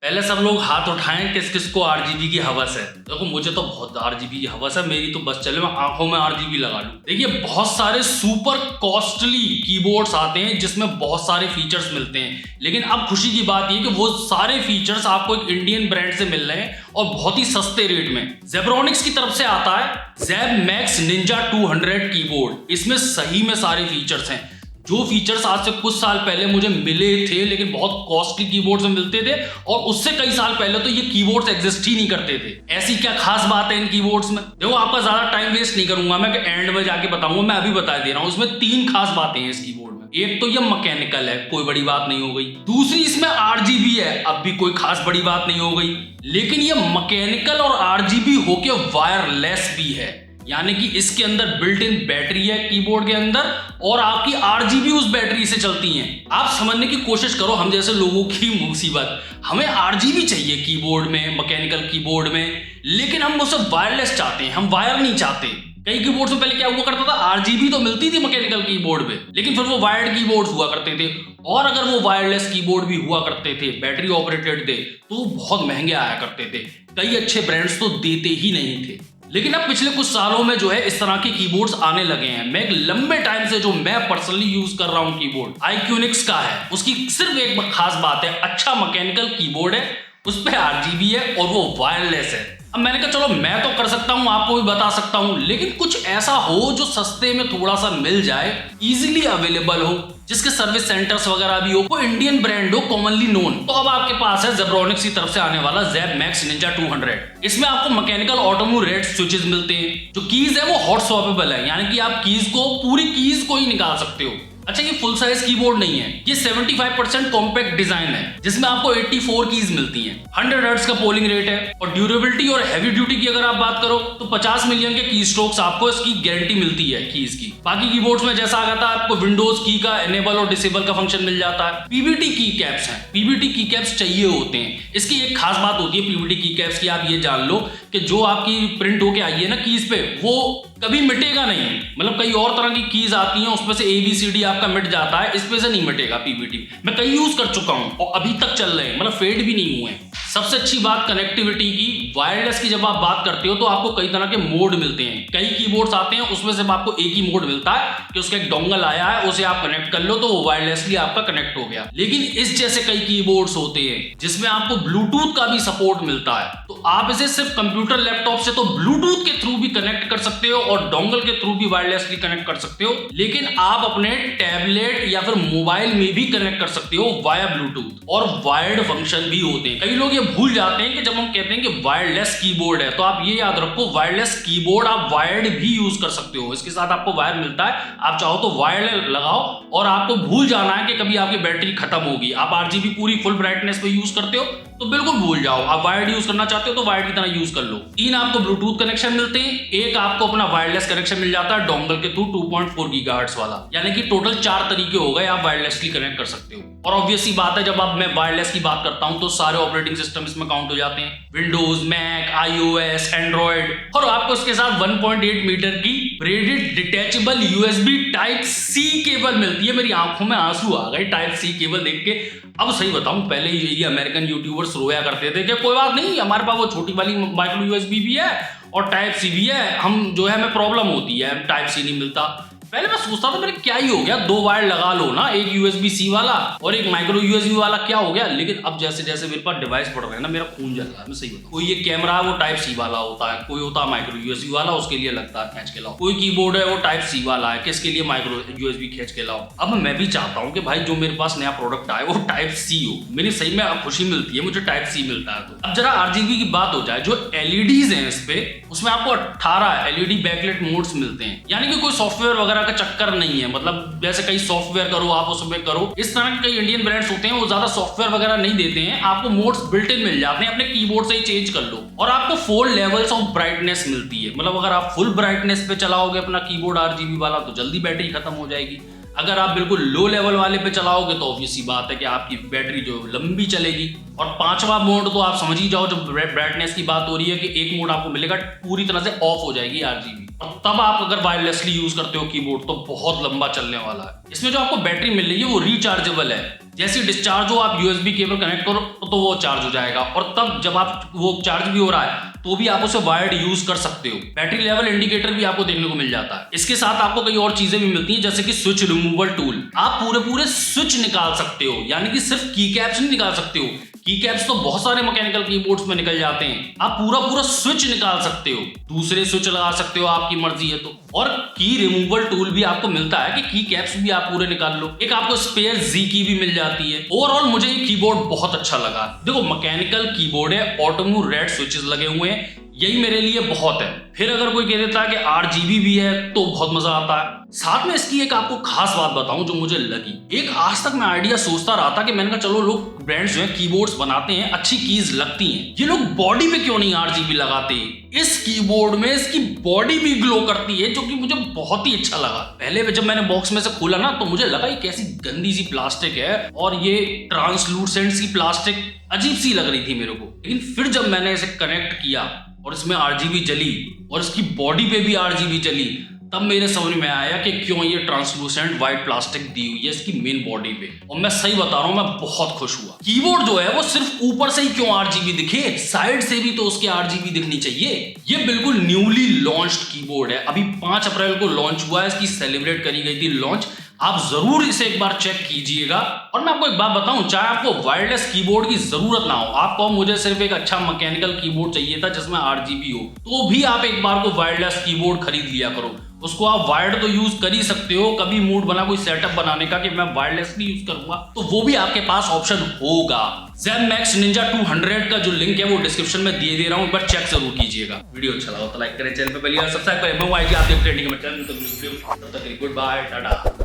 पहले सब लोग हाथ उठाएं किस किस को आरजीबी की हवस है। देखो मुझे तो बहुत आरजीबी की हवस है, मेरी तो बस चले मैं आंखों में आरजीबी लगा लूं। देखिए बहुत सारे सुपर कॉस्टली कीबोर्ड्स आते हैं जिसमें बहुत सारे फीचर्स मिलते हैं, लेकिन अब खुशी की बात ये कि वो सारे फीचर्स आपको एक इंडियन ब्रांड से मिल रहे हैं और बहुत ही सस्ते रेट में। जेब्रॉनिक्स की तरफ से आता है ज़ेब मैक्स निंजा 200 कीबोर्ड। इसमें सही में सारे फीचर्स हैं जो फीचर्स आज से कुछ साल पहले मुझे मिले थे, लेकिन बहुत कॉस्टली कीबोर्ड्स में मिलते थे और उससे कई साल पहले तो ये कीबोर्ड्स एग्जिस्ट ही नहीं करते थे। ऐसी क्या खास बात है इन कीबोर्ड्स में? देखो आपका ज्यादा टाइम वेस्ट नहीं करूंगा मैं, कि एंड में जाके बताऊंगा, मैं अभी बता दे रहा हूं। इसमें 3 खास बातें हैं इस कीबोर्ड में। एक तो ये मैकेनिकल है, कोई बड़ी बात नहीं हो गई। दूसरी इसमें आरजीबी है, अब भी कोई खास बड़ी बात नहीं हो गई। लेकिन ये मैकेनिकल और आरजीबी होके वायरलेस भी है, यानी कि इसके अंदर बिल्ट इन बैटरी है कीबोर्ड के अंदर और आपकी आरजीबी उस बैटरी से चलती हैं। आप समझने की कोशिश करो हम जैसे लोगों की मुसीबत। हमें आरजीबी चाहिए कीबोर्ड में, मैकेनिकल कीबोर्ड में, लेकिन हम उसे वायरलेस चाहते हैं, हम वायर नहीं चाहते। कई कीबोर्ड्स में पहले क्या हुआ करता था, आरजीबी तो मिलती थी मैकेनिकल कीबोर्ड में, लेकिन फिर वो वायर्ड कीबोर्ड्स हुआ करते थे, और अगर वो वायरलेस कीबोर्ड भी हुआ करते थे, बैटरी ऑपरेटेड थे, तो बहुत महंगे आया करते थे। कई अच्छे ब्रांड्स तो देते ही नहीं थे। लेकिन अब पिछले कुछ सालों में जो है इस तरह के कीबोर्ड्स आने लगे हैं। मैं एक लंबे टाइम से जो मैं पर्सनली यूज कर रहा हूं कीबोर्ड आईक्यूनिक्स का है। उसकी सिर्फ एक खास बात है, अच्छा मैकेनिकल कीबोर्ड है, उस पर आरजीबी है और वो वायरलेस है। अब मैंने कहा चलो मैं तो कर सकता हूं, आपको भी बता सकता हूं, लेकिन कुछ ऐसा हो जो सस्ते में थोड़ा सा मिल जाए, इजीली अवेलेबल हो, जिसके सर्विस सेंटर्स वगैरह भी हो, वो इंडियन ब्रांड हो, कॉमनली नोन। तो अब आपके पास है जेब्रॉनिक्स की तरफ से आने वाला ज़ेब मैक्स निंजा 200। इसमें आपको मैकेनिकल ऑटोमो रेड स्विचेस मिलते हैं। जो कीज है वो हॉट स्वैपेबल है, यानी कि आप कीज को, पूरी कीज को ही निकाल सकते हो। अच्छा ये फुल साइज कीबोर्ड नहीं है, ये 75% कॉम्पैक्ट डिजाइन है जिसमें आपको 84 कीज मिलती हैं। 100 हर्ट्ज का पोलिंग रेट है और ड्यूरेबिलिटी और हैवी ड्यूटी की अगर आप बात करो तो 50 मिलियन के की स्ट्रोक्स आपको इसकी गारंटी मिलती है कीज की। बाकी कीबोर्ड्स में जैसा आ था आपको विंडोज की का इनेबल और डिसेबल का फंक्शन मिल जाता है। पीवीटी की कैप्स हैं, पीवीटी की कैप्स चाहिए होते हैं। इसकी एक खास बात होती है पीवीटी की कैप्स की, आप ये जान लो कि जो आपकी प्रिंट होके आई है ना कीज पे, वो कभी मिटेगा नहीं। मतलब कई और तरह की कीज आती हैं उसमें से ABCD आपका मिट जाता है, इस पे से नहीं मिटेगा पीवीटी। मैं कई यूज कर चुका हूं और अभी तक चल रहे हैं, मतलब फेड भी नहीं हुए हैं। सबसे अच्छी बात कनेक्टिविटी की, वायरलेस की जब आप बात करते हो तो आपको कई तरह के मोड मिलते हैं। कई कीबोर्ड्स आते हैं उसमें सिर्फ आपको एक ही मोड मिलता है कि उसका एक डोंगल आया है, उसे आप कनेक्ट कर लो तो वो वायरलेसली आपका कनेक्ट हो गया। लेकिन इस जैसे कई कीबोर्ड्स होते हैं जिसमें आपको ब्लूटूथ का भी सपोर्ट मिलता है, तो आप इसे सिर्फ कंप्यूटर लैपटॉप से तो ब्लूटूथ के थ्रू भी कनेक्ट कर सकते हो और डोंगल के थ्रू भी वायरलेसली कनेक्ट कर सकते हो। लेकिन आप अपने टैबलेट या फिर मोबाइल में भी कनेक्ट कर सकते हो वाया ब्लूटूथ, और वायर्ड फंक्शन भी होते हैं। कई लोग ये भूल जाते हैं कि जब हम कहते हैं कि वायरलेस कीबोर्ड है, तो आप ये याद रखो वायरलेस कीबोर्ड आप वायर्ड भी यूज कर सकते हो। इसके साथ आपको वायर मिलता है, आप चाहो तो वायर लगाओ, और आपको भूल जाना है कि कभी आपकी बैटरी खत्म होगी। आप आरजीबी पूरी फुल ब्राइटनेस पे यूज करते हो तो बिल्कुल भूल जाओ। आप वायर्ड यूज करना चाहते हो तो वायर्ड की तरह यूज कर लो। 3 आपको ब्लूटूथ कनेक्शन मिलते हैं, एक आपको अपना वायरलेस कनेक्शन मिल जाता है डोंगल के थ्रू 2.4 गीगाहर्ट्ज वाला, यानी कि टोटल 4 तरीके हो गए आप वायरलेसली कनेक्ट कर सकते हो। और ऑब्वियसली बात है जब आप मैं वायरलेस की बात करता हूं तो सारे ऑपरेटिंग सिस्टम इसमें काउंट हो जाते हैं, विंडोज, मैक, iOS, एंड्रॉइड। और आपको इसके साथ 1.8 मीटर की braided detachable USB Type-C cable मिलती है। मेरी आंखों में आंसू आ गए Type-C केबल देख के। अब सही बताऊं, पहले ये अमेरिकन यूट्यूबर्स रोया करते थे कि कोई बात नहीं, हमारे पास वो छोटी वाली माइक्रो USB भी है और Type-C भी है, हम जो है हमें प्रॉब्लम होती है Type-C नहीं मिलता। पहले मैं सोचता था मेरे क्या ही हो गया, 2 वायर लगा लो ना, एक USB-C वाला और एक माइक्रो USB वाला, क्या हो गया। लेकिन अब जैसे जैसे मेरे पास डिवाइस पड़ रहे हैं ना, मेरा खून जल रहा है, मैं सही बताऊं। कोई ये कैमरा है वो Type-C वाला होता है, कोई होता है माइक्रो USB वाला, उसके लिए लगता है खींच के लाओ। कोई कीबोर्ड है वो Type-C वाला है, किसके लिए माइक्रो USB खींच के लाओ। अब मैं भी चाहता हूँ कि भाई जो मेरे पास नया प्रोडक्ट आए वो Type-C हो। मेरी सही में अब खुशी मिलती है मुझे Type-C मिलता है तो। अब जरा RGB की बात हो जाए, जो LEDs हैं इस पे, उसमें आपको 18 LED बैकलाइट मोड्स मिलते हैं, यानी कि कोई सॉफ्टवेयर वगैरह का चक्कर नहीं है। मतलब जैसे कई सॉफ्टवेयर करो आप उसमें करो, इस तरह के कई इंडियन ब्रांड्स होते हैं वो ज्यादा सॉफ्टवेयर वगैरह नहीं देते हैं, आपको मोड्स बिल्ट इन मिल जाते हैं, अपने कीबोर्ड से ही चेंज कर लो। और आपको 4 लेवल्स ऑफ ब्राइटनेस मिलती है, मतलब अगर आप फुल ब्राइटनेस पे चलाओगे अपना कीबोर्ड RGB वाला तो जल्दी बैटरी खत्म हो जाएगी। अगर आप बिल्कुल लो लेवल वाले पे चलाओगे तो ऑब्वियसली बात है कि आपकी बैटरी जो लंबी चलेगी। और 5वां मोड तो आप समझ ही जाओ, जब ब्राइटनेस की बात हो रही है कि एक मोड आपको मिलेगा पूरी तरह से ऑफ हो जाएगी RGB, और तब आप अगर वायरलेसली यूज करते हो कीबोर्ड तो बहुत लंबा चलने वाला है। इसमें जो आपको बैटरी मिल रही है वो रिचार्जेबल है, जैसे डिस्चार्ज हो आप USB केबल कनेक्ट करो तो वो चार्ज हो जाएगा, और तब जब आप वो चार्ज भी हो रहा है तो भी आप उसे वायर्ड यूज कर सकते हो। बैटरी लेवल इंडिकेटर भी आपको देखने को मिल जाता है। इसके साथ आपको कई और चीजें भी मिलती हैं, जैसे कि स्विच रिमूवल टूल। आप पूरे स्विच निकाल सकते हो, यानी कि सिर्फ की कैप्स नहीं निकाल सकते हो। की कैप्स तो बहुत सारे मैकेनिकल कीबोर्ड्स में निकल जाते हैं, आप पूरा स्विच निकाल सकते हो, दूसरे स्विच लगा सकते हो, आपकी मर्जी है तो। और की रिमूवल टूल भी आपको मिलता है कि की कैप्स भी आप पूरे निकाल लो। एक आपको स्पेयर जी की भी मिल जाती है। ओवरऑल मुझे ये कीबोर्ड बहुत अच्छा लगा। देखो, मैकेनिकल कीबोर्ड है, ऑटोमो रेड स्विचेस लगे हुए हैं, यही मेरे लिए बहुत है। फिर अगर कोई कह देता है कि RGB भी है तो बहुत मजा आता है। साथ में इसकी एक आपको खास बात बताऊं जो मुझे लगी। एक आज तक मैं आइडिया सोचता रहा था कि मैंने कहा चलो, लोग ब्रांड्स जो है कीबोर्ड्स बनाते हैं, अच्छी कीज लगती हैं, ये लोग बॉडी पे क्यों नहीं RGB लगाते। इस कीबोर्ड में इसकी बॉडी भी ग्लो करती है, जो कि मुझे बहुत ही अच्छा लगा। पहले जब मैंने बॉक्स में से खोला ना, तो मुझे लगा ये कैसी गंदी सी प्लास्टिक है, और ये ट्रांसलूसेंट सी प्लास्टिक अजीब सी लग रही थी मेरे को। लेकिन फिर जब मैंने इसे कनेक्ट किया और इसमें RGB जली और इसकी बॉडी पे भी RGB जली, तब मेरे समझ में आया कि क्यों ये ट्रांसलूसेंट व्हाइट प्लास्टिक दी हुई है इसकी मेन बॉडी पे। और मैं सही बता रहा हूं, मैं बहुत खुश हुआ। कीबोर्ड जो है वो सिर्फ ऊपर से ही क्यों RGB दिखे, साइड से भी तो उसके RGB दिखनी चाहिए। ये बिल्कुल न्यूली लॉन्च्ड कीबोर्ड है, अभी 5 अप्रैल को लॉन्च हुआ है, इसकी सेलिब्रेट करी गई थी लॉन्च। आप जरूर इसे एक बार चेक कीजिएगा। और मैं आपको एक बात बताऊं, चाहे आपको वायरलेस कीबोर्ड की जरूरत ना हो, आपको मुझे सिर्फ एक अच्छा मैकेनिकल कीबोर्ड चाहिए था जिसमें RGB हो, तो भी आप एक बार को वायरलेस कीबोर्ड खरीद लिया करो। उसको आप वायर्ड तो यूज कर ही सकते हो, कभी मूड बना कोई सेटअप बनाने का कि मैं वायरलेस नहीं यूज करूंगा, तो वो भी आपके पास ऑप्शन होगा। Zen Max Ninja 200 का जो लिंक है वो डिस्क्रिप्शन में दे रहा हूं, एक बार चेक जरूर कीजिएगा। वीडियो अच्छा लगा तो लाइक करें, चैनल पे पहली बार सब्सक्राइब करें। मैं YG आप देख रहे हैं, चैनल तब तक गुड बाय, टाटा।